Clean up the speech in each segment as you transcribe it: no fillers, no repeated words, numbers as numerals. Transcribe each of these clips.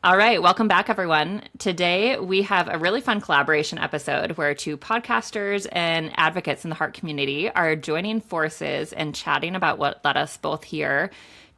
All right, welcome back, everyone. Today we have a really fun collaboration episode where two podcasters and advocates in the heart community are joining forces and chatting about what led us both here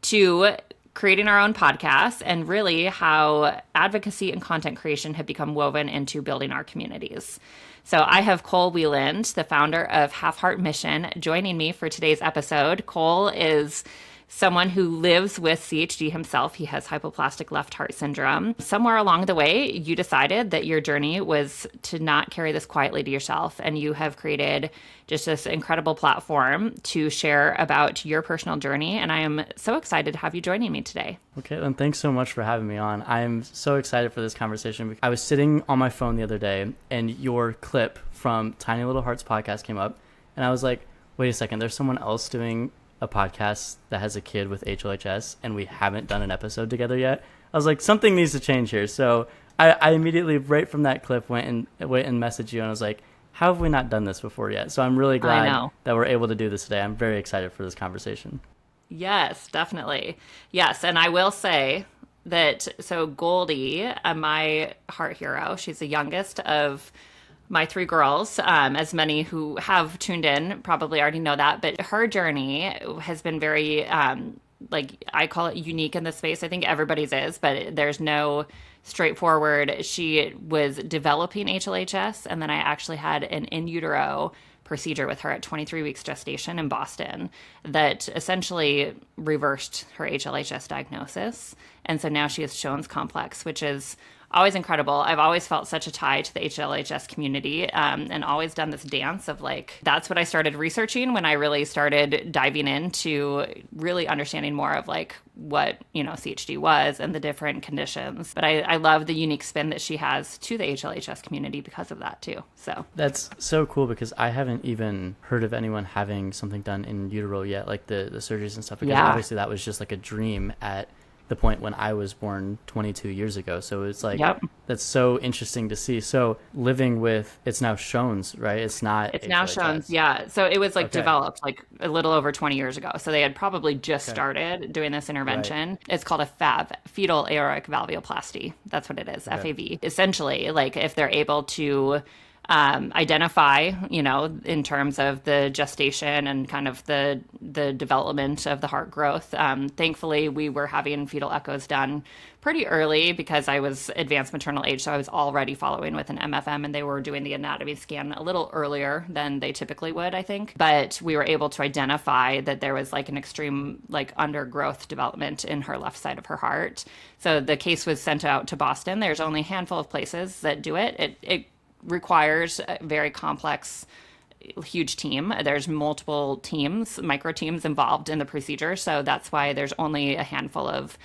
to creating our own podcast and really how advocacy and content creation have become woven into building our communities. So I have Cole Wieland, the founder of Half Heart Mission, joining me for today's episode. Cole is someone who lives with CHD himself. He has hypoplastic left heart syndrome. Somewhere along the way, you decided that your journey was to not carry this quietly to yourself, and you have created just this incredible platform to share about your personal journey. And I am so excited to have you joining me today. Okay, then thanks so much for having me on. I'm so excited for this conversation. I was sitting on my phone the other day, and your clip from Tiny Little Hearts podcast came up, and I was like, wait a second, there's someone else doing a podcast that has a kid with HLHS and we haven't done an episode together yet. I was like, something needs to change here. So I immediately, right from that clip, went and messaged you, and I was like, how have we not done this before yet? So I'm really glad that we're able to do this today. I'm very excited for this conversation. Yes, definitely. Yes, and I will say that, so Goldie, my heart hero, she's the youngest of my three girls. As many who have tuned in probably already know that, but her journey has been very, I call it unique in this space. I think everybody's is, but there's no straightforward. She was developing HLHS, and then I actually had an in utero procedure with her at 23 weeks gestation in Boston that essentially reversed her HLHS diagnosis. And so now she has Shone's complex, which is always incredible. I've always felt such a tie to the HLHS community, and always done this dance of that's what I started researching when I really started diving into really understanding more of what, CHD was and the different conditions. But I love the unique spin that she has to the HLHS community because of that too. So that's so cool, because I haven't even heard of anyone having something done in utero yet, like the surgeries and stuff, because obviously that was just like a dream at the point when I was born 22 years ago. So it's that's so interesting to see. So living with, it's now Shone's, right? It's not. It's now Shone's. Yeah. So it was developed a little over 20 years ago. So they had probably just started doing this intervention. Right. It's called a FAV, fetal aortic valvuloplasty. That's what it is. FAV. Essentially, if they're able to identify, in terms of the gestation and kind of the development of the heart growth. Thankfully, we were having fetal echoes done pretty early because I was advanced maternal age, so I was already following with an MFM, and they were doing the anatomy scan a little earlier than they typically would, I think. But we were able to identify that there was an extreme undergrowth development in her left side of her heart. So the case was sent out to Boston. There's only a handful of places that do it. It requires a very complex, huge team. There's multiple teams, micro teams involved in the procedure. So that's why there's only a handful of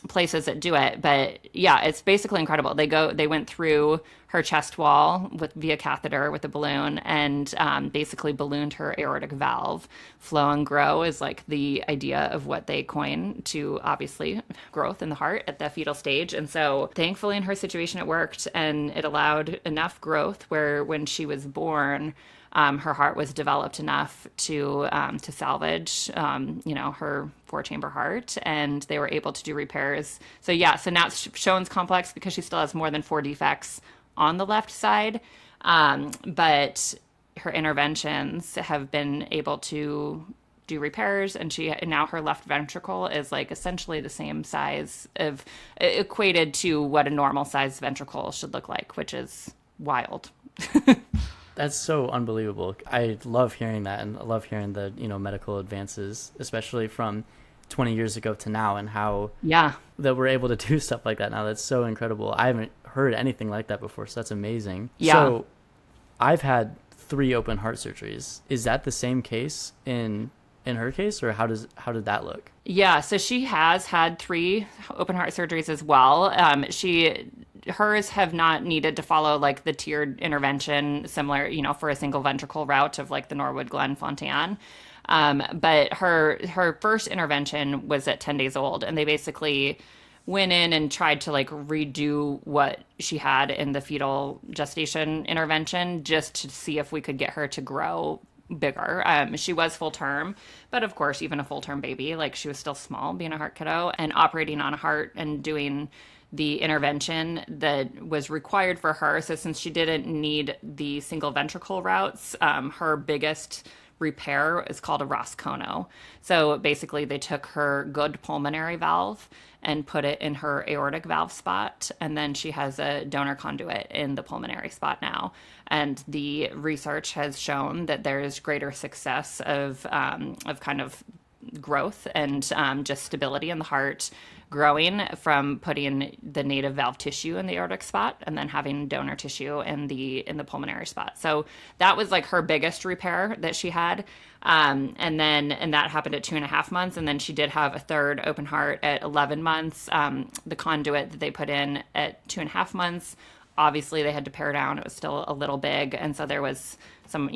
places that do it. But yeah, it's basically incredible. They went through her chest wall via catheter with a balloon and basically ballooned her aortic valve. Flow and grow is the idea of what they coin to obviously growth in the heart at the fetal stage. And so thankfully in her situation, it worked, and it allowed enough growth where when she was born, her heart was developed enough to salvage, her 4-chamber heart, and they were able to do repairs. So now it's Shone's complex because she still has more than 4 defects on the left side, but her interventions have been able to do repairs, and now her left ventricle is essentially the same size of equated to what a normal size ventricle should look like, which is wild. That's so unbelievable. I love hearing that, and I love hearing the medical advances, especially from 20 years ago to now, and how that we're able to do stuff like that now. That's so incredible. I haven't heard anything like that before, so that's amazing. Yeah. So I've had 3 open heart surgeries. Is that the same case in her case, or how did that look? Yeah, so she has had 3 open heart surgeries as well. Hers have not needed to follow the tiered intervention similar, for a single ventricle route of the Norwood Glen Fontan. But her first intervention was at 10 days old, and they basically went in and tried to redo what she had in the fetal gestation intervention just to see if we could get her to grow bigger. She was full term, but of course, even a full term baby, she was still small being a heart kiddo, and operating on a heart and doing the intervention that was required for her. So since she didn't need the single ventricle routes, her biggest repair is called a Roscono. So basically they took her good pulmonary valve and put it in her aortic valve spot, and then she has a donor conduit in the pulmonary spot now. And the research has shown that there is greater success of kind of growth and just stability in the heart growing from putting the native valve tissue in the aortic spot and then having donor tissue in the pulmonary spot. So that was like her biggest repair that she had. And that happened at 2.5 months. And then she did have a third open heart at 11 months. The conduit that they put in at 2.5 months, obviously they had to pare down. It was still a little big. And so there was some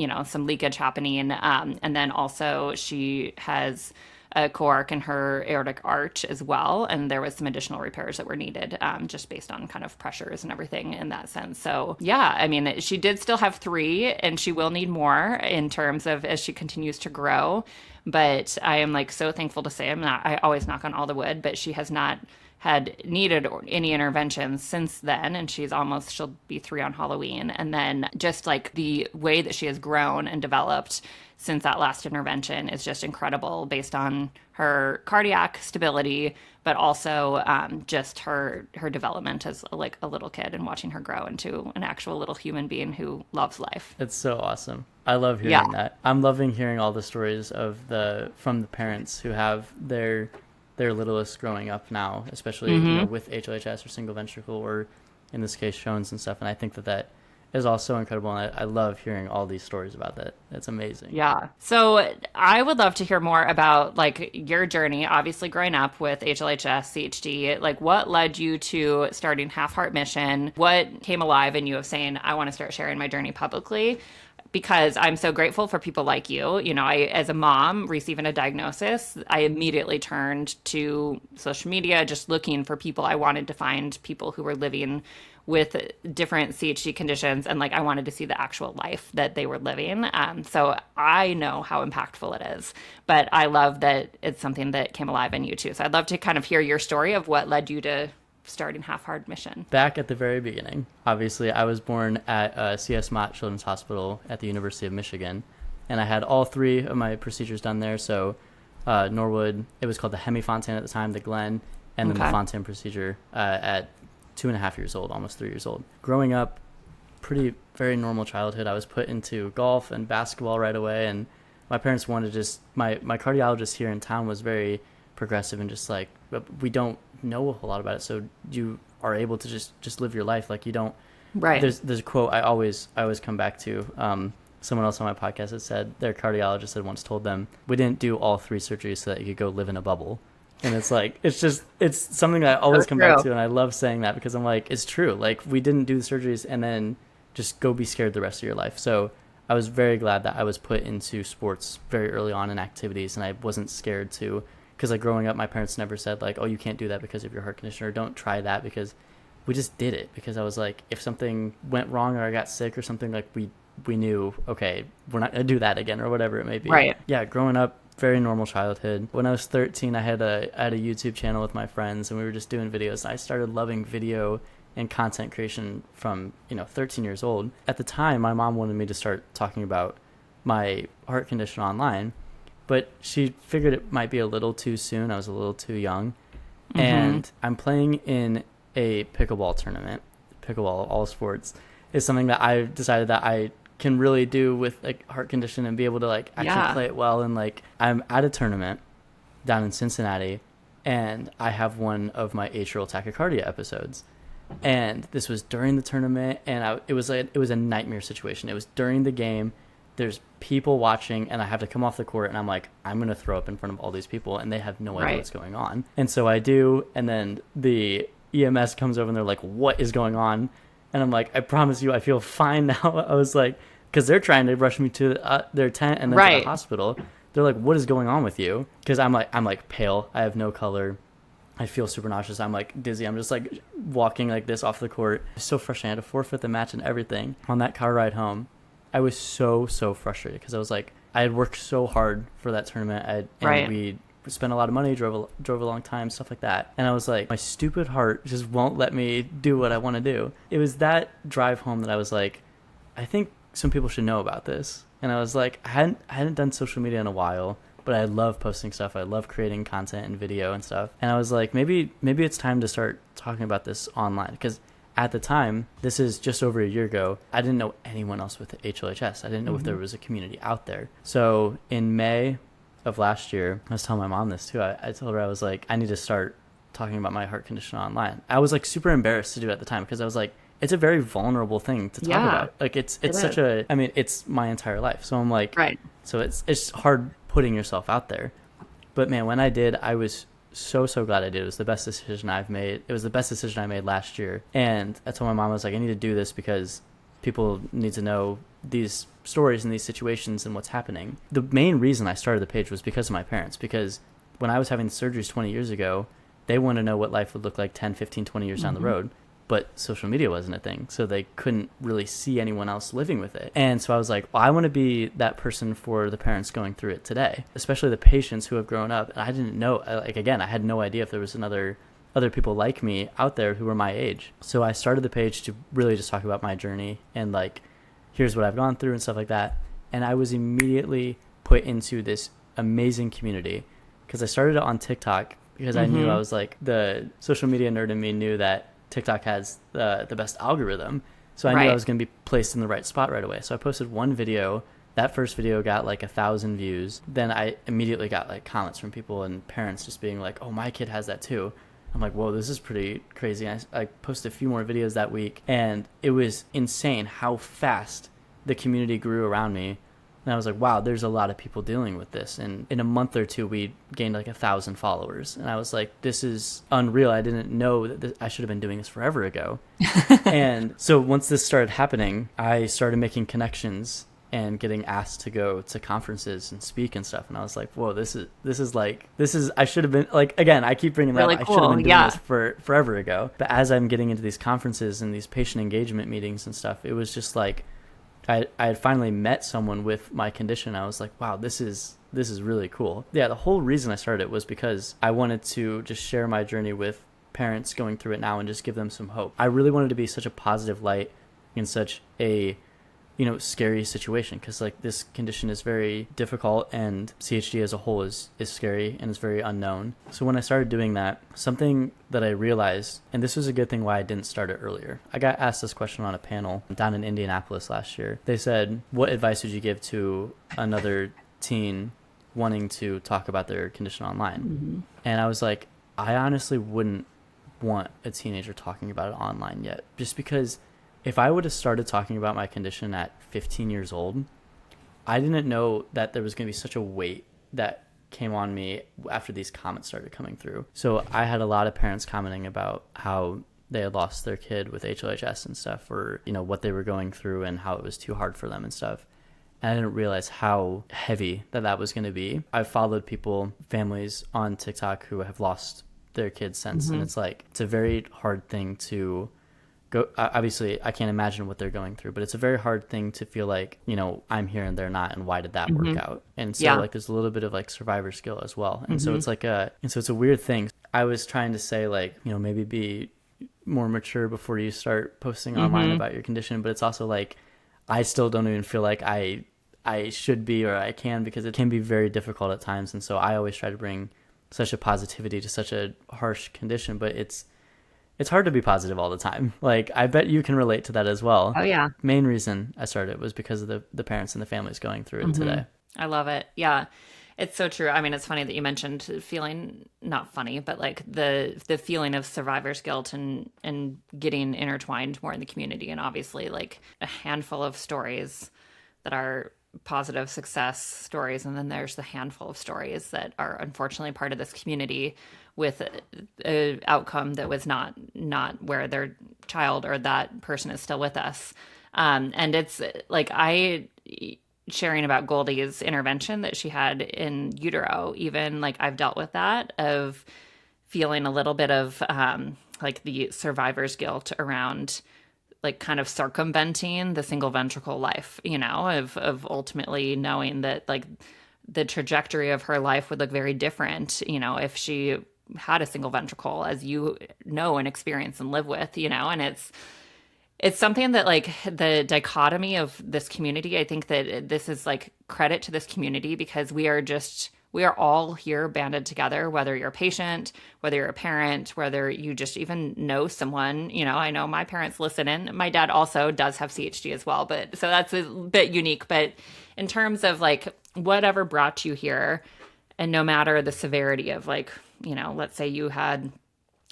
leakage happening. And then also she has a coarc in her aortic arch as well. And there was some additional repairs that were needed just based on kind of pressures and everything in that sense. So yeah, I mean, she did still have 3 and she will need more in terms of as she continues to grow. But I am like so thankful to say I always knock on all the wood, but she has not had needed any interventions since then, and she'll be 3 on Halloween. And then just like the way that she has grown and developed since that last intervention is just incredible based on her cardiac stability, but also just her development as like a little kid and watching her grow into an actual little human being who loves life. It's so awesome. I love hearing that. I'm loving hearing all the stories from the parents who have their littlest growing up now, especially with HLHS or single ventricle, or in this case Shones and stuff. And I think that is also incredible, and I love hearing all these stories about that. It's amazing. Yeah. So I would love to hear more about like your journey, obviously growing up with HLHS, CHD. Like what led you to starting Half Heart Mission? What came alive in you of saying, I want to start sharing my journey publicly? Because I'm so grateful for people like you. You know, as a mom receiving a diagnosis, I immediately turned to social media, just looking for people. I wanted to find people who were living with different CHD conditions, and like I wanted to see the actual life that they were living. So I know how impactful it is, but I love that it's something that came alive in you too. So I'd love to kind of hear your story of what led you to starting Half Heart Mission. Back at the very beginning, obviously I was born at C.S. Mott Children's Hospital at the University of Michigan, and I had all 3 of my procedures done there. So Norwood, it was called the Hemifontaine at the time, the Glenn, and then the Fontaine procedure at 2.5 years old, almost 3 years old. Growing up, very normal childhood. I was put into golf and basketball right away, and my parents wanted my cardiologist here in town was very progressive and just like, we don't know a whole lot about it, so you are able to just live your life. Like you don't, right. There's a quote I always come back to. Someone else on my podcast had said their cardiologist had once told them, we didn't do all 3 surgeries so that you could go live in a bubble. And it's like, it's something that I always come back to. And I love saying that because I'm like, it's true. Like we didn't do the surgeries and then just go be scared the rest of your life. So I was very glad that I was put into sports very early on in activities, and I wasn't scared to, because like growing up, my parents never said like, oh, you can't do that because of your heart condition, or don't try that, because we just did it because I was like, if something went wrong or I got sick or something, like we knew, okay, we're not going to do that again, or whatever it may be. Right. Yeah. Growing up, very normal childhood. When I was 13, I had a YouTube channel with my friends, and we were just doing videos. I started loving video and content creation from 13 years old. At the time, my mom wanted me to start talking about my heart condition online, but she figured it might be a little too soon. I was a little too young. Mm-hmm. And I'm playing in a pickleball tournament. Pickleball, all sports, is something that I decided that I can really do with like heart condition and be able to like actually play it well. And like I'm at a tournament down in Cincinnati, and I have one of my atrial tachycardia episodes. And this was during the tournament, and it was a nightmare situation. It was during the game. There's people watching, and I have to come off the court, and I'm like, I'm going to throw up in front of all these people, and they have no idea what's going on. And so I do, and then the EMS comes over, and they're like, what is going on? And I'm like, I promise you, I feel fine now. I was like, because they're trying to rush me to their tent and then to the hospital. They're like, what is going on with you? Because I'm like pale. I have no color. I feel super nauseous. I'm like dizzy. I'm just like walking like this off the court. It's so frustrating. I had to forfeit the match and everything. On that car ride home, I was so frustrated because I was like, I had worked so hard for that tournament, and we spent a lot of money, drove a long time, stuff like that. And I was like, my stupid heart just won't let me do what I want to do. It was that drive home that I was like, I think some people should know about this. And I was like, I hadn't done social media in a while, but I love posting stuff. I love creating content and video and stuff. And I was like, maybe it's time to start talking about this online, because at the time, this is just over a year ago, I didn't know anyone else with HLHS. I didn't know if there was a community out there. So in May of last year, I was telling my mom this too. I told her, I was like, I need to start talking about my heart condition online. I was like super embarrassed to do it at the time, because I was like, it's a very vulnerable thing to talk about. Like it's such a, I mean, it's my entire life. So I'm like, right. So it's hard putting yourself out there. But man, when I did, I was so glad I did. It was the best decision I've made. It was the best decision I made last year. And I told my mom, I was like, I need to do this because people need to know these stories and these situations and what's happening. The main reason I started the page was because of my parents, because when I was having the surgeries 20 years ago, they wanted to know what life would look like 10, 15, 20 years down the road. But social media wasn't a thing, so they couldn't really see anyone else living with it. And so I was like, well, I want to be that person for the parents going through it today, especially the patients who have grown up. And I didn't know, like, again, I had no idea if there was other people like me out there who were my age. So I started the page to really just talk about my journey and like, here's what I've gone through and stuff like that. And I was immediately put into this amazing community, because I started it on TikTok because I knew, I was like, the social media nerd in me knew that TikTok has the best algorithm. So I knew I was going to be placed in the right spot right away. So I posted one video. That first video got like 1,000 views. Then I immediately got like comments from people and parents just being like, oh, my kid has that too. I'm like, whoa, this is pretty crazy. I posted a few more videos that week, and it was insane how fast the community grew around me. And I was like, wow, there's a lot of people dealing with this. And in a month or two, we gained like 1,000 followers. And I was like, this is unreal. I didn't know that I should have been doing this forever ago. And so once this started happening, I started making connections and getting asked to go to conferences and speak and stuff. And I was like, whoa, this is, I should have been, like, again, I keep bringing that really up. Cool. I should have been doing this forever ago. But as I'm getting into these conferences and these patient engagement meetings and stuff, it was just like, I had finally met someone with my condition. I was like, wow, this is really cool. Yeah, the whole reason I started it was because I wanted to just share my journey with parents going through it now and just give them some hope. I really wanted to be such a positive light in such a, scary situation, because like this condition is very difficult, and CHD as a whole is scary and is very unknown. So when I started doing that, something that I realized, and this was a good thing why I didn't start it earlier. I got asked this question on a panel down in Indianapolis last year. They said, what advice would you give to another teen wanting to talk about their condition online? And I was like, I honestly wouldn't want a teenager talking about it online yet, just because if I would have started talking about my condition at 15 years old, I didn't know that there was going to be such a weight that came on me after these comments started coming through. So I had a lot of parents commenting about how they had lost their kid with HLHS and stuff, or, what they were going through and how it was too hard for them and stuff. And I didn't realize how heavy that was going to be. I've followed families on TikTok who have lost their kids since, and it's like, it's a very hard thing to go. Obviously, I can't imagine what they're going through, but it's a very hard thing to feel like, I'm here and they're not, and why did that work out? And so like there's a little bit of like survivor skill as well. And so it's like it's a weird thing. I was trying to say like, maybe be more mature before you start posting online about your condition, but it's also like, I still don't even feel like I should be, or I can, because it can be very difficult at times. And so I always try to bring such a positivity to such a harsh condition, but it's hard to be positive all the time. Like, I bet you can relate to that as well. Oh, yeah. Main reason I started was because of the parents and the families going through it today. I love it. Yeah. It's so true. I mean, it's funny that you mentioned feeling, not funny, but like the feeling of survivor's guilt and getting intertwined more in the community. And obviously like a handful of stories that are positive success stories. And then there's the handful of stories that are unfortunately part of this community with a outcome that was not where their child or that person is still with us. And it's like sharing about Goldie's intervention that she had in utero, even like I've dealt with that, of feeling a little bit of like the survivor's guilt around like kind of circumventing the single ventricle life, of ultimately knowing that like the trajectory of her life would look very different, if she had a single ventricle, as you know and experience and live with, and it's something that, like, the dichotomy of this community, I think that this is like credit to this community, because we are all here banded together, whether you're a patient, whether you're a parent, whether you just even know someone. I know my parents listen in. My dad also does have CHD as well, but so that's a bit unique. But in terms of like whatever brought you here, and no matter the severity of, like, let's say you had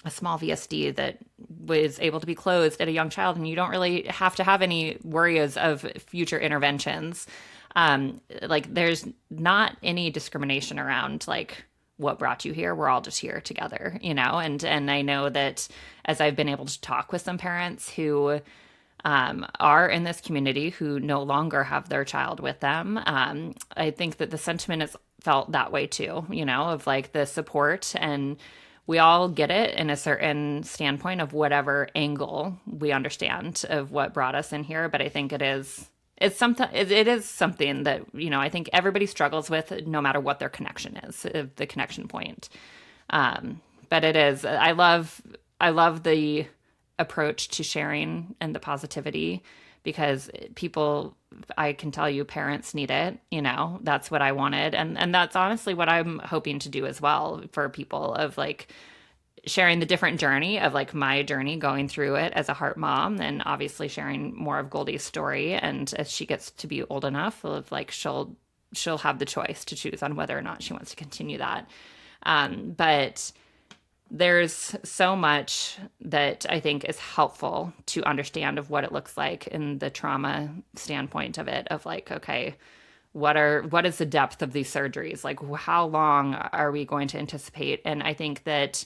a small VSD that was able to be closed at a young child, and you don't really have to have any worries of future interventions. Like, there's not any discrimination around like what brought you here. We're all just here together, and I know that as I've been able to talk with some parents who are in this community who no longer have their child with them, I think that the sentiment is felt that way too, of like the support, and we all get it in a certain standpoint of whatever angle we understand of what brought us in here. But I think it is something that, I think everybody struggles with, no matter what their connection is, the connection point. But it is, I love the approach to sharing and the positivity, because I can tell you, parents need it. That's what I wanted. And that's honestly what I'm hoping to do as well for people, of like sharing the different journey of like my journey going through it as a heart mom, and obviously sharing more of Goldie's story. And as she gets to be old enough, of like, she'll have the choice to choose on whether or not she wants to continue that. But there's so much that I think is helpful to understand of what it looks like in the trauma standpoint of it, of like, okay, what is the depth of these surgeries? Like, how long are we going to anticipate? And I think that,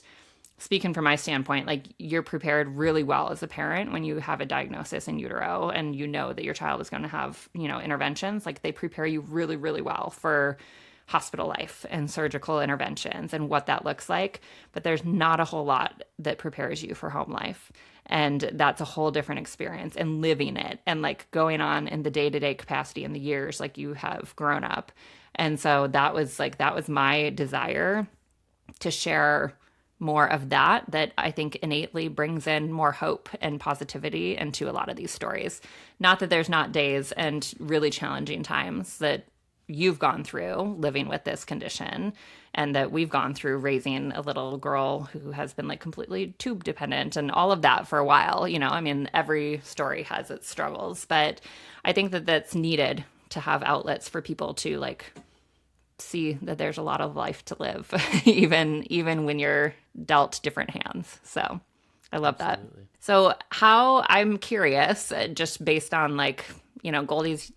speaking from my standpoint, like, you're prepared really well as a parent when you have a diagnosis in utero and that your child is going to have, interventions. Like, they prepare you really, really well for hospital life and surgical interventions and what that looks like. But there's not a whole lot that prepares you for home life. And that's a whole different experience, and living it and like going on in the day-to-day capacity in the years like you have grown up. And so that was my desire to share more of that I think innately brings in more hope and positivity into a lot of these stories. Not that there's not days and really challenging times that you've gone through living with this condition, and that we've gone through raising a little girl who has been like completely tube dependent and all of that for a while. I mean, every story has its struggles, but I think that that's needed to have outlets for people to like see that there's a lot of life to live, even when you're dealt different hands. So I love Absolutely. That. So I'm curious, just based on like, Goldie's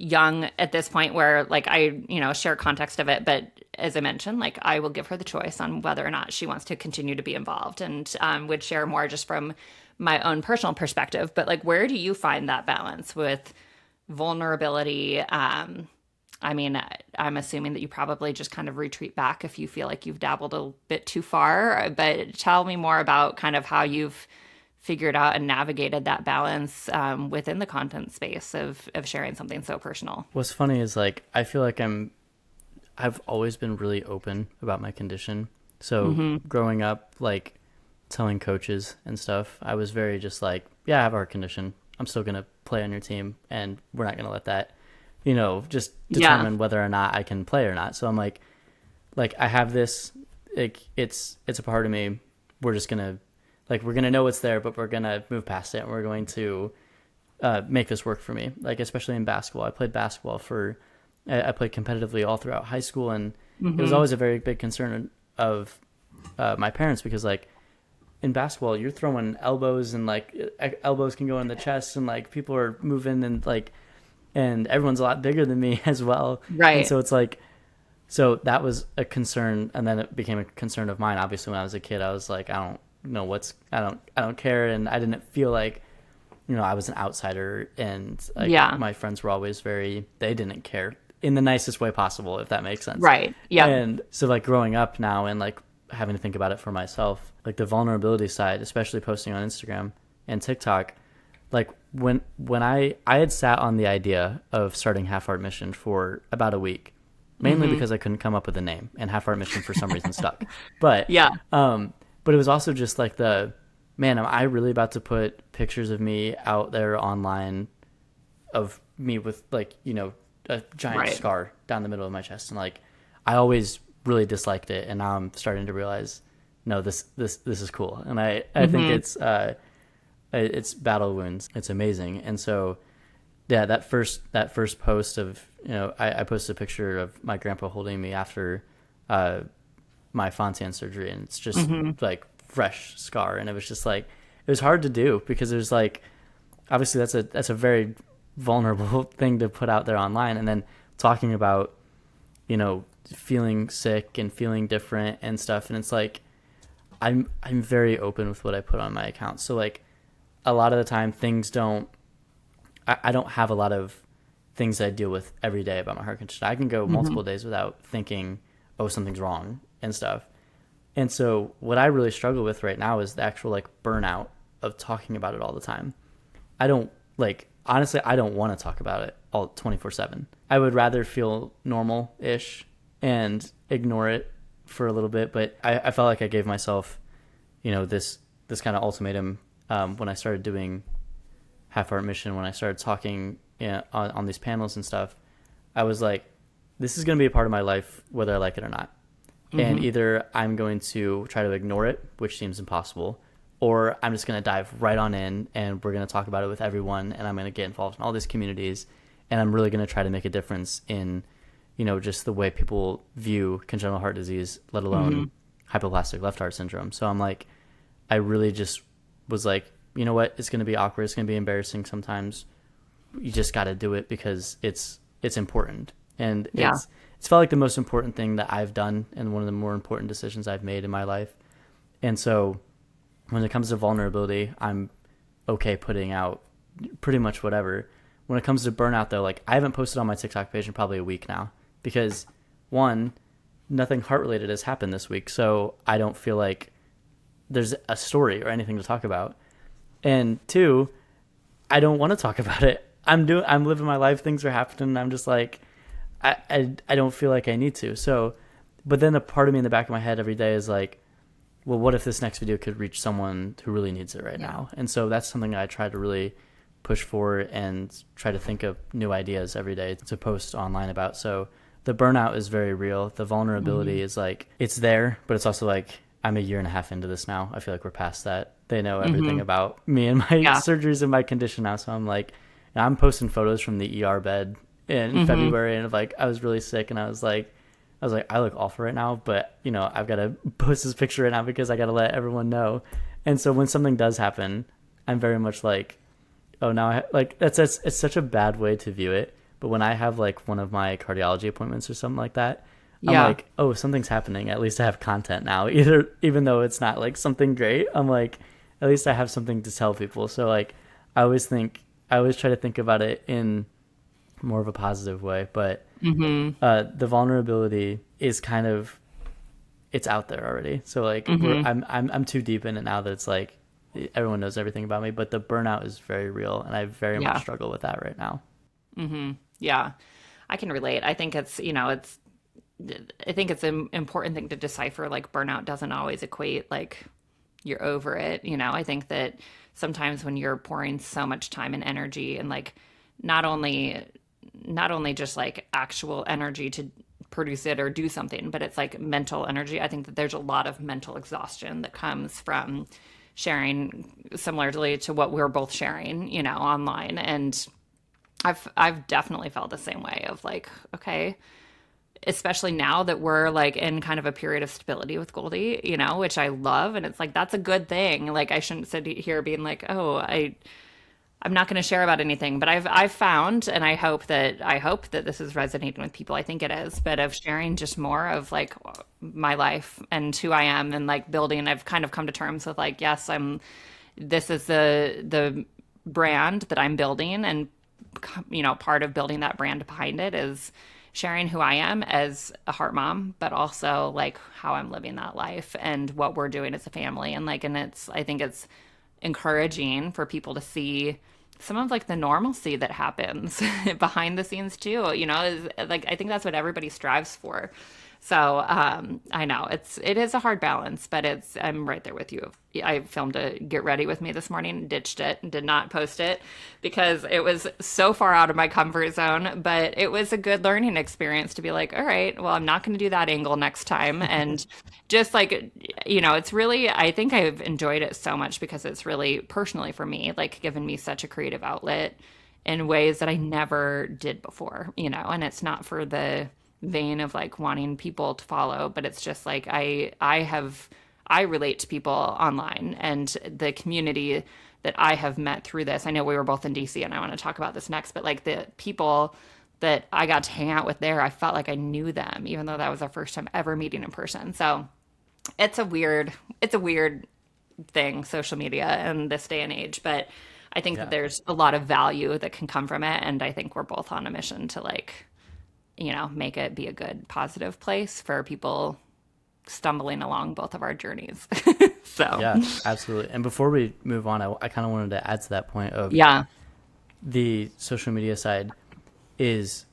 young at this point, where like I, share context of it, but as I mentioned, like I will give her the choice on whether or not she wants to continue to be involved, and would share more just from my own personal perspective. But like, where do you find that balance with vulnerability? I mean, I'm assuming that you probably just kind of retreat back if you feel like you've dabbled a bit too far, but tell me more about kind of how you've figured out and navigated that balance within the content space of sharing something so personal. What's funny is like, I feel like I've always been really open about my condition. So growing up, like telling coaches and stuff, I was very just like, yeah, I have a heart condition. I'm still going to play on your team, and we're not going to let that, just determine whether or not I can play or not. So I'm like I have this, like, it's a part of me. We're just going to, like, we're going to know it's there, but we're going to move past it, and we're going to make this work for me. Like, especially in basketball. I played basketball I played competitively all throughout high school, and it was always a very big concern of my parents, because, like, in basketball, you're throwing elbows, and, like, elbows can go in the chest, and, like, people are moving, and, like, and everyone's a lot bigger than me as well. Right. And so it's like, so that was a concern, and then it became a concern of mine. Obviously, when I was a kid, I was like, I don't care, and I didn't feel like, I was an outsider, and like my friends were always they didn't care in the nicest way possible, if that makes sense. Right. Yeah. And so like growing up now and like having to think about it for myself, like the vulnerability side, especially posting on Instagram and TikTok, like when I had sat on the idea of starting Half Heart Mission for about a week, mainly because I couldn't come up with a name, and Half Heart Mission for some reason stuck. But Yeah. but it was also just like man, am I really about to put pictures of me out there online of me with like, a giant Right. scar down the middle of my chest? And like, I always really disliked it, and now I'm starting to realize, no, this is cool, and I think it's battle wounds. It's amazing. And so, yeah, that first post of, I posted a picture of my grandpa holding me after my Fontan surgery, and it's just like fresh scar, and it was just like, it was hard to do because there's like, obviously that's a very vulnerable thing to put out there online, and then talking about, feeling sick and feeling different and stuff, and it's like, I'm very open with what I put on my account. So like, a lot of the time things I don't have a lot of things that I deal with every day about my heart condition. I can go multiple days without thinking, oh, something's wrong and stuff. And so what I really struggle with right now is the actual like burnout of talking about it all the time. Honestly, I don't want to talk about it all 24/7. I would rather feel normal-ish and ignore it for a little bit. But I felt like I gave myself, this kind of ultimatum when I started doing Half Heart Mission, when I started talking on these panels and stuff. I was like, this is going to be a part of my life whether I like it or not. And either I'm going to try to ignore it, which seems impossible, or I'm just going to dive right on in, and we're going to talk about it with everyone, and I'm going to get involved in all these communities, and I'm really going to try to make a difference in, just the way people view congenital heart disease, let alone hypoplastic left heart syndrome. So I'm like, I really just was like, you know what? It's going to be awkward. It's going to be embarrassing sometimes. You just got to do it because it's important. And it's felt like the most important thing that I've done, and one of the more important decisions I've made in my life. And so when it comes to vulnerability, I'm okay putting out pretty much whatever. When it comes to burnout, though, like, I haven't posted on my TikTok page in probably a week now because, one, nothing heart related has happened this week, so I don't feel like there's a story or anything to talk about. And two, I don't want to talk about it. I'm living my life. Things are happening. And I'm just like, I don't feel like I need to. So, but then a part of me in the back of my head every day is like, well, what if this next video could reach someone who really needs it right now? And so that's something I try to really push for and try to think of new ideas every day to post online about. So the burnout is very real. The vulnerability is like, it's there, but it's also like, I'm a year and a half into this now. I feel like we're past that. They know everything about me and my surgeries and my condition now. So I'm like, and I'm posting photos from the ER bed in February, and like, I was really sick, and I was like, I look awful right now, but I've got to post this picture right now because I got to let everyone know. And so when something does happen, I'm very much like, oh, now it's such a bad way to view it. But when I have like one of my cardiology appointments or something like that, I'm like, oh, something's happening. At least I have content now. Even though it's not like something great, I'm like, at least I have something to tell people. So like, I always try to think about it in more of a positive way. But the vulnerability is kind of, it's out there already. So like, I'm too deep in it now that it's like everyone knows everything about me. But the burnout is very real, and I very much struggle with that right now. Yeah, I can relate. I think it's an important thing to decipher. Like, burnout doesn't always equate like you're over it. I think that sometimes when you're pouring so much time and energy, and like not only just like actual energy to produce it or do something, but it's like mental energy. I think that there's a lot of mental exhaustion that comes from sharing similarly to what we're both sharing, online. And I've definitely felt the same way of like, okay, especially now that we're like in kind of a period of stability with Goldie, which I love. And it's like, that's a good thing. Like, I shouldn't sit here being like, oh, I'm not going to share about anything, but I've found, and I hope that this is resonating with people. I think it is, but of sharing just more of like my life and who I am, and like building, I've kind of come to terms with like, yes, this is the brand that I'm building. And, part of building that brand behind it is sharing who I am as a heart mom, but also like how I'm living that life and what we're doing as a family. And like, I think it's encouraging for people to see some of like the normalcy that happens behind the scenes too, you know, is like, I think that's what everybody strives for. So I know it is a hard balance, but I'm right there with you. I filmed a Get Ready with Me this morning, ditched it, and did not post it because it was so far out of my comfort zone. But it was a good learning experience to be like, all right, well, I'm not going to do that angle next time. And just like, you know, it's really, I think I've enjoyed it so much because it's really personally for me, like given me such a creative outlet in ways that I never did before, you know, and it's not for the vein of like wanting people to follow, but it's just like I relate to people online and the community that I have met through this. I know we were both in DC and I want to talk about this next, but like the people that I got to hang out with there, I felt like I knew them, even though that was our first time ever meeting in person. So it's a weird thing, social media in this day and age, but I think that there's a lot of value that can come from it. And I think we're both on a mission to like, you know, make it be a good, positive place for people stumbling along both of our journeys. So yeah, absolutely. And before we move on, I kind of wanted to add to that point of the social media side is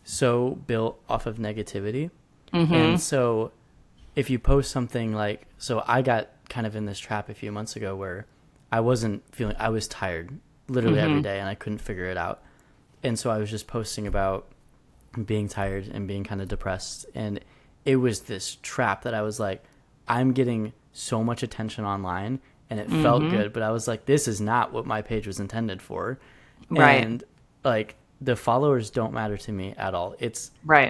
so built off of negativity. And so if you post something like, so I got kind of in this trap a few months ago where I was tired literally every day and I couldn't figure it out. And so I was just posting about being tired and being kind of depressed. And it was this trap that I was like, I'm getting so much attention online and it felt good, but I was like, this is not what my page was intended for. Right. And like the followers don't matter to me at all. It's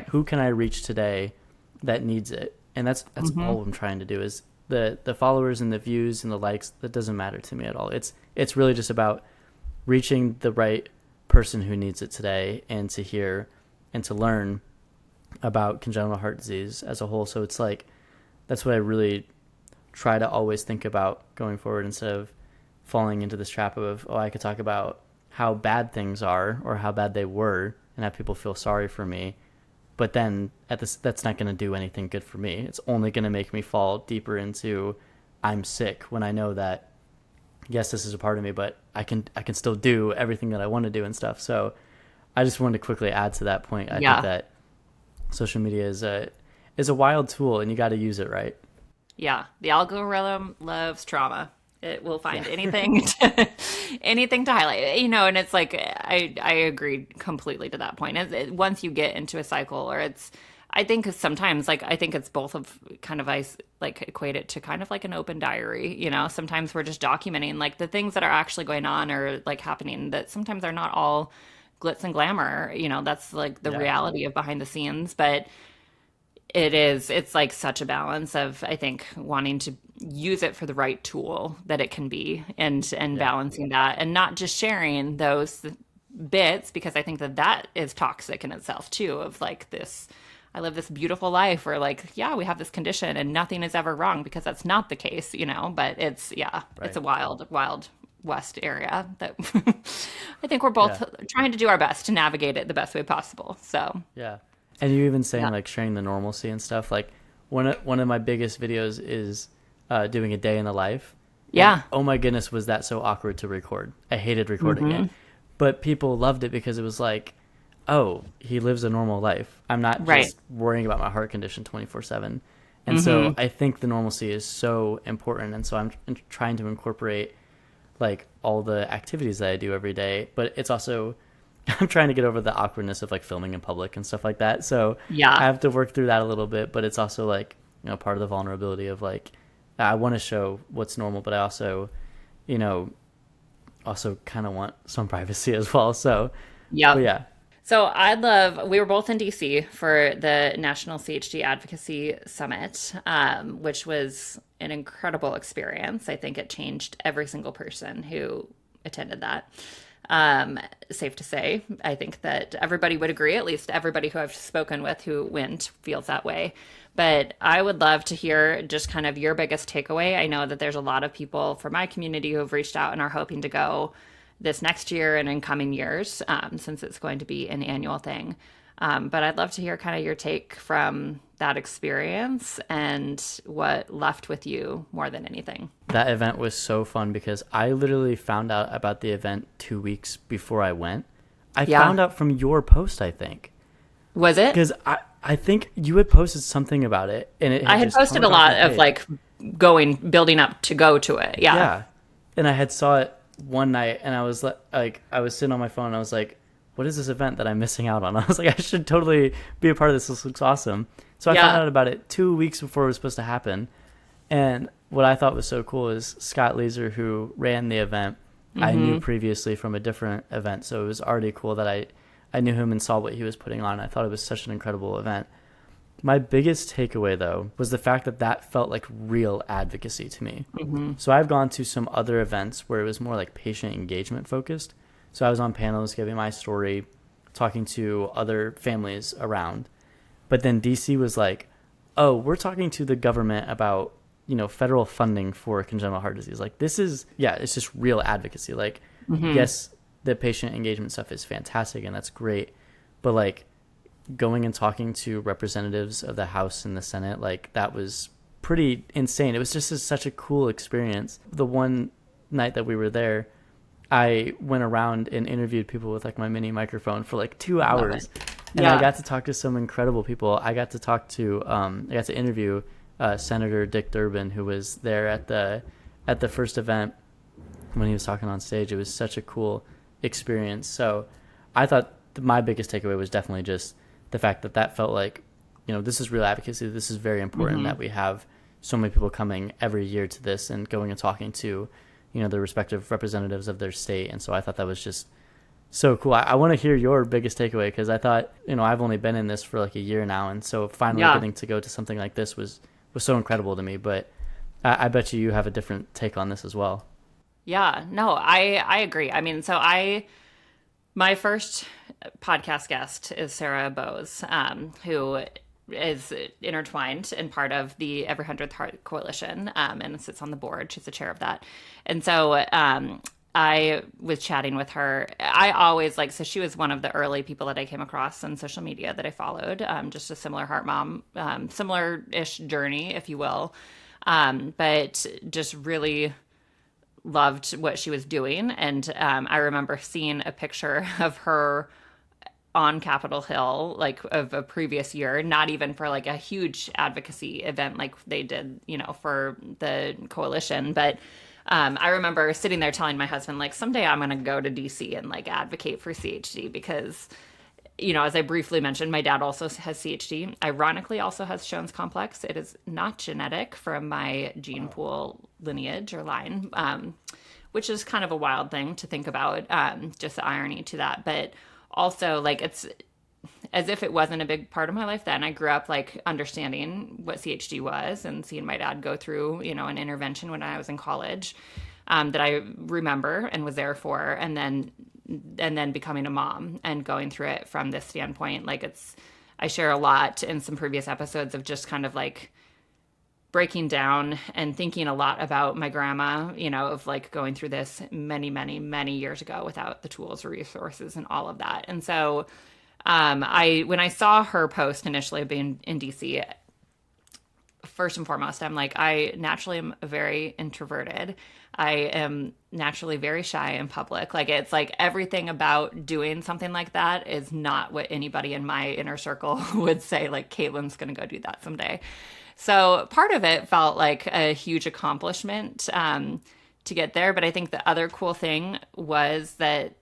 who can I reach today that needs it? And that's all I'm trying to do is the followers and the views and the likes, that doesn't matter to me at all. It's really just about reaching the right person who needs it today and to hear and to learn about congenital heart disease as a whole. So it's like, that's what I really try to always think about going forward instead of falling into this trap of, I could talk about how bad things are or how bad they were and have people feel sorry for me. But then that's not going to do anything good for me. It's only going to make me fall deeper into I'm sick when I know that, yes, this is a part of me, but I can still do everything that I want to do and stuff. So I just wanted to quickly add to that point. I think that social media is a wild tool and you got to use it right. Yeah. The algorithm loves trauma. It will find anything to highlight, you know, and it's like, I agree completely to that point. Once you get into a cycle or I think sometimes like, I think it's both of kind of, I like equate it to kind of like an open diary, you know, sometimes we're just documenting like the things that are actually going on or like happening that sometimes are not all glitz and glamour, you know, that's like the reality of behind the scenes, but it's like such a balance of, I think, wanting to use it for the right tool that it can be and balancing that and not just sharing those bits, because I think that is toxic in itself too, of like this, I live this beautiful life where like, we have this condition and nothing is ever wrong, because that's not the case, you know, but it's a wild West area that I think we're both trying to do our best to navigate it the best way possible. So and you even saying like sharing the normalcy and stuff, like one of my biggest videos is doing a day in the life. And, oh my goodness, was that so awkward to record. I hated recording it, but people loved it because it was like, oh, he lives a normal life. I'm not just worrying about my heart condition 24/7. And so I think the normalcy is so important, and so I'm trying to incorporate like all the activities that I do every day, but it's also I'm trying to get over the awkwardness of like filming in public and stuff like that. So I have to work through that a little bit, but it's also like, you know, part of the vulnerability of like, I want to show what's normal, but I also, you know, also kind of want some privacy as well. So So we were both in DC for the National CHD Advocacy Summit, which was an incredible experience. I think it changed every single person who attended that. Safe to say, I think that everybody would agree, at least everybody who I've spoken with who went feels that way. But I would love to hear just kind of your biggest takeaway. I know that there's a lot of people from my community who have reached out and are hoping to go this next year and in coming years, since it's going to be an annual thing. But I'd love to hear kind of your take from that experience and what left with you more than anything? That event was so fun because I literally found out about the event 2 weeks before I went. I found out from your post, I think. Was it? Because I think you had posted something about it, and I had posted a lot of like building up to go to it. Yeah. Yeah. And I had saw it one night, and I was like, I was sitting on my phone, and I was like, what is this event that I'm missing out on? I was like, I should totally be a part of this. This looks awesome. So I found out about it 2 weeks before it was supposed to happen. And what I thought was so cool is Scott Leeser, who ran the event, I knew previously from a different event. So it was already cool that I knew him and saw what he was putting on. I thought it was such an incredible event. My biggest takeaway, though, was the fact that that felt like real advocacy to me. So I've gone to some other events where it was more like patient engagement focused. So I was on panels giving my story, talking to other families around. But then DC was like, oh, we're talking to the government about, federal funding for congenital heart disease. Like this is, it's just real advocacy. Like, yes, the patient engagement stuff is fantastic and that's great. But like going and talking to representatives of the House and the Senate, like that was pretty insane. It was just such a cool experience. The one night that we were there, I went around and interviewed people with like my mini microphone for like 2 hours. And I got to talk to some incredible people. I got to interview Senator Dick Durbin, who was there at the first event when he was talking on stage. It was such a cool experience. So I thought my biggest takeaway was definitely just the fact that felt like, this is real advocacy. This is very important that we have so many people coming every year to this and going and talking to the respective representatives of their state. And so I thought that was just so cool. I want to hear your biggest takeaway because I thought, I've only been in this for like a year now. And so finally getting to go to something like this was so incredible to me. But I bet you have a different take on this as well. Yeah, no, I agree. I mean, my first podcast guest is Sarah Bowes, who is intertwined and part of the Every 100th Heart Coalition, and sits on the board. She's the chair of that. And so I was chatting with her. I always so she was one of the early people that I came across on social media that I followed, just a similar heart mom, similar-ish journey, if you will, but just really loved what she was doing. And I remember seeing a picture of her on Capitol Hill, of a previous year, not even for a huge advocacy event like they did, for the coalition. But I remember sitting there telling my husband, someday I'm going to go to DC and advocate for CHD because, as I briefly mentioned, my dad also has CHD. Ironically, also has Shone's complex. It is not genetic from my gene pool lineage or line, which is kind of a wild thing to think about, just the irony to that. But also, it's as if it wasn't a big part of my life then. I grew up understanding what CHD was and seeing my dad go through, an intervention when I was in college, that I remember and was there for, and then becoming a mom and going through it from this standpoint. I share a lot in some previous episodes of just kind of breaking down and thinking a lot about my grandma, of going through this many, many, many years ago without the tools or resources and all of that. And so when I saw her post initially being in DC, first and foremost, I'm I naturally am very introverted. I am naturally very shy in public. It's everything about doing something like that is not what anybody in my inner circle would say, Caitlin's going to go do that someday. So part of it felt like a huge accomplishment to get there. But I think the other cool thing was that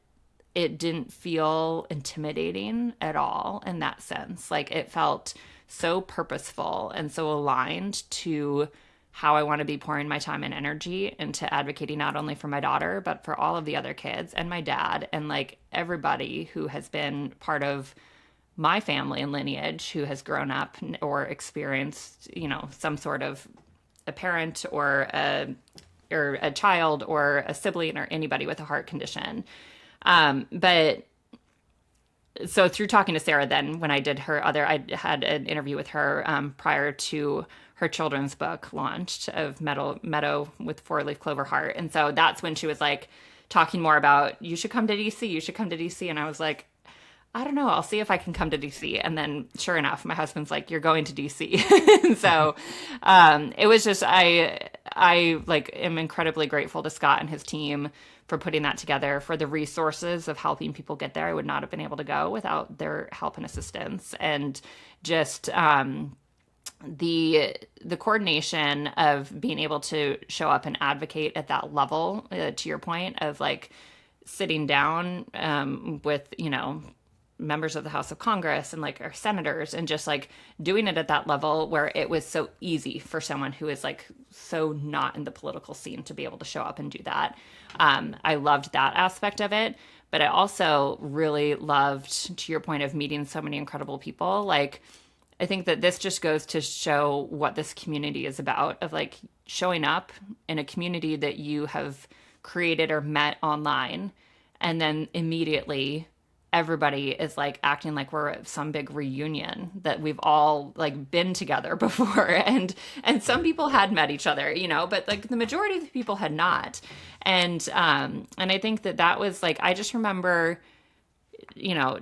it didn't feel intimidating at all in that sense. It felt so purposeful and so aligned to how I want to be pouring my time and energy into advocating not only for my daughter, but for all of the other kids and my dad and everybody who has been part of my family and lineage who has grown up or experienced, some sort of a parent or a child or a sibling or anybody with a heart condition. But so through talking to Sarah, then when I had an interview with her prior to her children's book launched of Meadow with 4-leaf clover heart. And so that's when she was talking more about, you should come to DC, you should come to DC. And I was I don't know. I'll see if I can come to DC. And then sure enough, my husband's like, you're going to DC. And so it was just, I like am incredibly grateful to Scott and his team for putting that together, for the resources of helping people get there. I would not have been able to go without their help and assistance. And just the coordination of being able to show up and advocate at that level, to your point of like sitting down with, members of the House of Congress and like our senators, and just like doing it at that level where it was so easy for someone who is like so not in the political scene to be able to show up and do that. I loved that aspect of it, but I also really loved, to your point, of meeting so many incredible people. Like, I think that this just goes to show what this community is about, of like showing up in a community that you have created or met online, and then immediately everybody is like acting like we're at some big reunion that we've all like been together before. And some people had met each other, but like the majority of the people had not. And I think that was like, I just remember,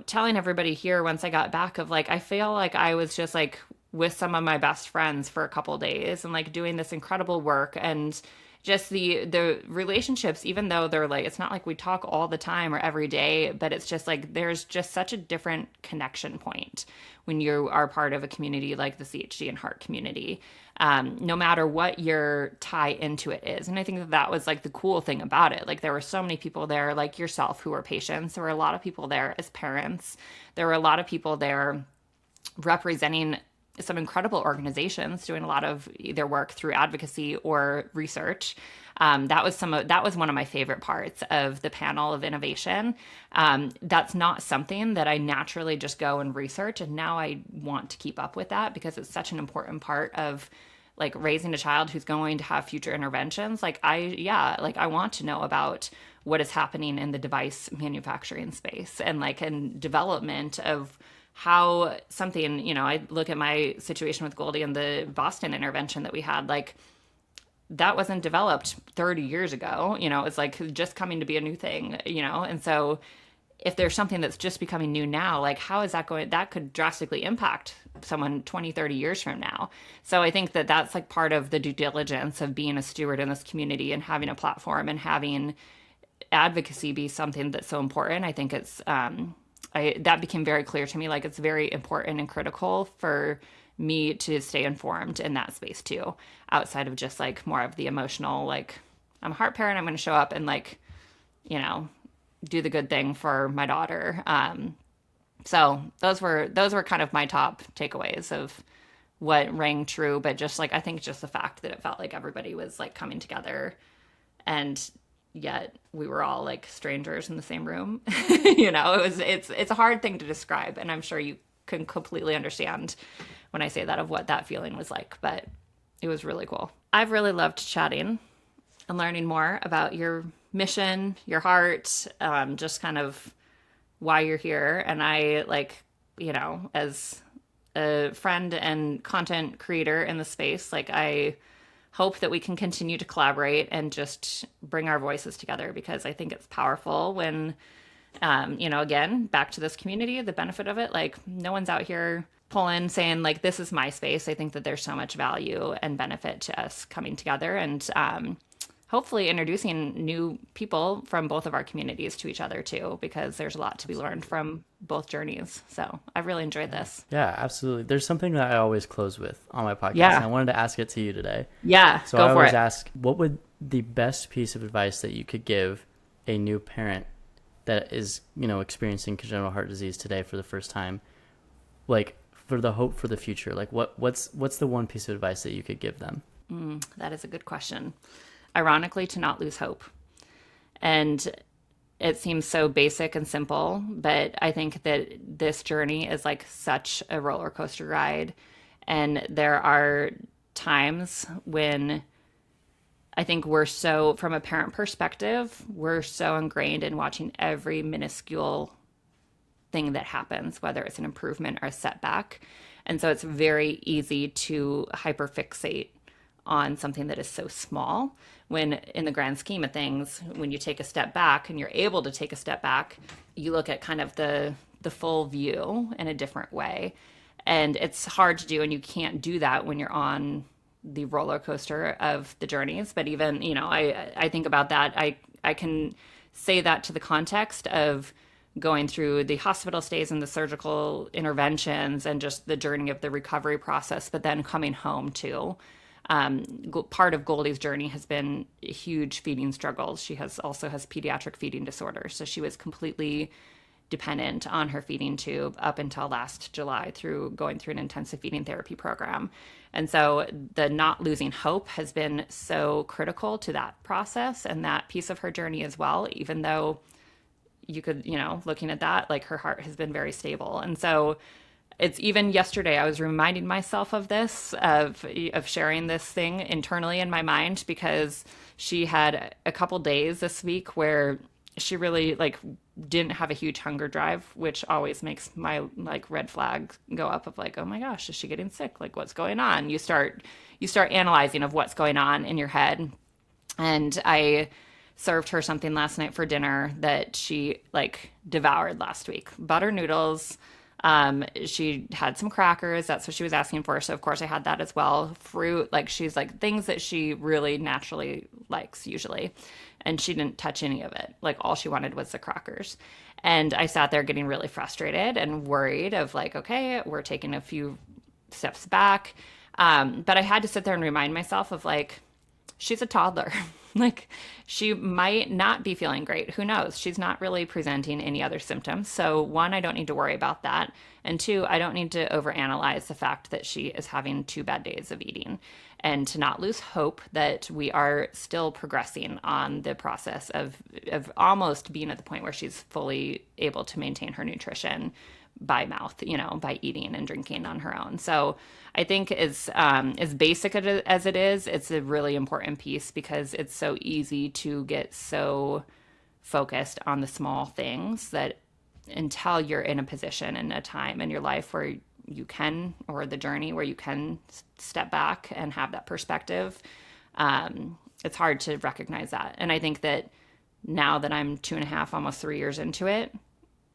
telling everybody here once I got back of like, I feel like I was just like with some of my best friends for a couple of days and like doing this incredible work. And just the relationships, even though they're like, it's not like we talk all the time or every day, but it's just like, there's just such a different connection point when you are part of a community like the CHD and Heart community, no matter what your tie into it is. And I think that was like the cool thing about it. Like there were so many people there like yourself who were patients. There were a lot of people there as parents. There were a lot of people there representing some incredible organizations doing a lot of either work through advocacy or research. That was one of my favorite parts of the panel of innovation. That's not something that I naturally just go and research. And now I want to keep up with that because it's such an important part of like raising a child who's going to have future interventions. Like I want to know about what is happening in the device manufacturing space and like in development of how something, I look at my situation with Goldie and the Boston intervention that we had, like that wasn't developed 30 years ago, it's like just coming to be a new thing, and so if there's something that's just becoming new now, like how is that could drastically impact someone 20, 30 years from now. So I think that that's like part of the due diligence of being a steward in this community and having a platform and having advocacy be something that's so important. I think it's, that became very clear to me. Like it's very important and critical for me to stay informed in that space too, outside of just like more of the emotional, like I'm a heart parent, I'm going to show up and like, do the good thing for my daughter. So those were kind of my top takeaways of what rang true, but just like, I think just the fact that it felt like everybody was like coming together and yet we were all like strangers in the same room. It's a hard thing to describe. And I'm sure you can completely understand when I say that of what that feeling was like, but it was really cool. I've really loved chatting and learning more about your mission, your heart, just kind of why you're here. And I like, as a friend and content creator in the space, like I hope that we can continue to collaborate and just bring our voices together because I think it's powerful when, again, back to this community, the benefit of it, like no one's out here pulling saying like, this is my space. I think that there's so much value and benefit to us coming together and hopefully introducing new people from both of our communities to each other too, because there's a lot to be learned from both journeys. So I've really enjoyed this. Yeah, absolutely. There's something that I always close with on my podcast. Yeah. And I wanted to ask it to you today. Yeah. So I always ask, what would the best piece of advice that you could give a new parent that is, experiencing congenital heart disease today for the first time, like for the hope for the future? Like what's the one piece of advice that you could give them? That is a good question. Ironically, to not lose hope. And it seems so basic and simple, but I think that this journey is like such a roller coaster ride. And there are times when I think from a parent perspective, we're so ingrained in watching every minuscule thing that happens, whether it's an improvement or a setback. And so it's very easy to hyperfixate on something that is so small, when in the grand scheme of things, when you take a step back and you're able to take a step back, you look at kind of the the full view in a different way. And it's hard to do, and you can't do that when you're on the roller coaster of the journeys. But even, I think about that. I can say that to the context of going through the hospital stays and the surgical interventions and just the journey of the recovery process, but then coming home too. Part of Goldie's journey has been huge feeding struggles. She also has pediatric feeding disorders. So she was completely dependent on her feeding tube up until last July through going through an intensive feeding therapy program. And so the not losing hope has been so critical to that process and that piece of her journey as well, even though you could, looking at that, like her heart has been very stable. And so it's even yesterday, I was reminding myself of this, of sharing this thing internally in my mind, because she had a couple days this week where she really didn't have a huge hunger drive, which always makes my red flag go up of oh my gosh, is she getting sick? What's going on? You start analyzing of what's going on in your head. And I served her something last night for dinner that she devoured last week. Butter noodles. She had some crackers. That's what she was asking for. So of course I had that as well. Fruit, she's things that she really naturally likes usually. And she didn't touch any of it. All she wanted was the crackers. And I sat there getting really frustrated and worried of okay, we're taking a few steps back. But I had to sit there and remind myself of she's a toddler. She might not be feeling great. Who knows? She's not really presenting any other symptoms. So one, I don't need to worry about that. And two, I don't need to overanalyze the fact that she is having 2 bad days of eating, and to not lose hope that we are still progressing on the process of almost being at the point where she's fully able to maintain her nutrition by mouth, by eating and drinking on her own. So I think as basic as it is, it's a really important piece, because it's so easy to get so focused on the small things that until you're in a position and a time in your life where you can, or the journey where you can step back and have that perspective, it's hard to recognize that. And I think that now that I'm 2.5, almost 3 years into it,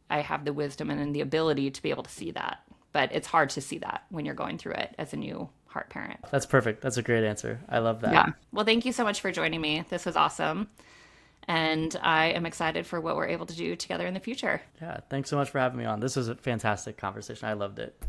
I have the wisdom and the ability to be able to see that. But it's hard to see that when you're going through it as a new heart parent. That's perfect. That's a great answer. I love that. Yeah. Well, thank you so much for joining me. This was awesome. And I am excited for what we're able to do together in the future. Yeah. Thanks so much for having me on. This was a fantastic conversation. I loved it.